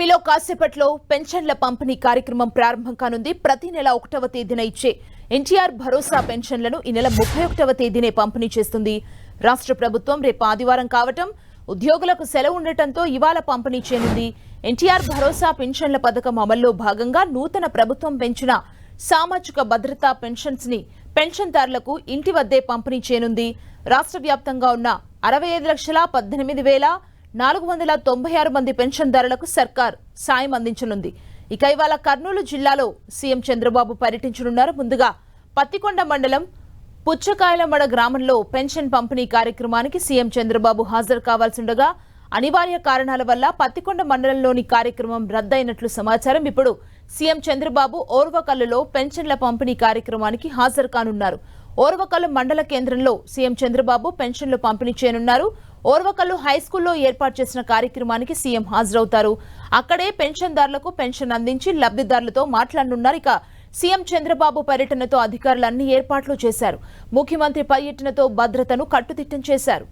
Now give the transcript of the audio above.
ఏపీలో కాసేపట్లో పెన్షన్ల పంపిణీ కార్యక్రమం ప్రారంభం కానుంది. ప్రతి నెల 1వ తేదీన ఇచ్చే ఎన్టీఆర్ భరోసా పెన్షన్లను ఈ నెల 31వ తేదీనే పంపిణీ చేస్తుంది రాష్ట్ర ప్రభుత్వం. రేపు ఆదివారం కావటం, ఉద్యోగులకు సెలవు ఉండటంతో ఇవాళ పంపిణీ చేయనుంది. ఎన్టీఆర్ భరోసా పెన్షన్ల పథకం అమల్లో భాగంగా నూతన ప్రభుత్వం పెంచిన సామాజిక భద్రతా పెన్షన్స్ ని పెన్షన్దారులకు ఇంటి వద్దే పంపిణీ చేయనుంది. రాష్ట్ర వ్యాప్తంగా ఉన్న 65,18,496 మంది పెన్షన్దారులకు సర్కార్ సాయం అందించనుంది. ఇక ఇవాళ కర్నూలు జిల్లాలో సీఎం చంద్రబాబు పర్యటించనున్నారు. ముందుగా పత్తికొండ మండలం పుచ్చకాయలమడ గ్రామంలో పెన్షన్ పంపిణీ కార్యక్రమానికి సీఎం చంద్రబాబు హాజరు కావాల్సి ఉండగా అనివార్య కారణాల వల్ల పత్తికొండ మండలంలోని కార్యక్రమం రద్దయినట్లు సమాచారం. ఇప్పుడు సీఎం చంద్రబాబు ఓర్వకల్లులో పెన్షన్ల పంపిణీ కార్యక్రమానికి హాజరు కానున్నారు. ఓర్వకల్లు మండల కేంద్రంలో సీఎం చంద్రబాబు పెన్షన్లు పంపిణీ చేయనున్నారు. ఓర్వకల్లు హైస్కూల్లో ఏర్పాటు చేసిన కార్యక్రమానికి సీఎం హాజరవుతారు. అక్కడే పెన్షన్దారులకు పెన్షన్ అందించి లబ్ధిదారులతో మాట్లాడనున్నారు. ఇక సీఎం చంద్రబాబు పర్యటనతో అధికారులు అన్ని ఏర్పాట్లు చేశారు. ముఖ్యమంత్రి పర్యటనతో భద్రతను కట్టుదిట్టం చేశారు.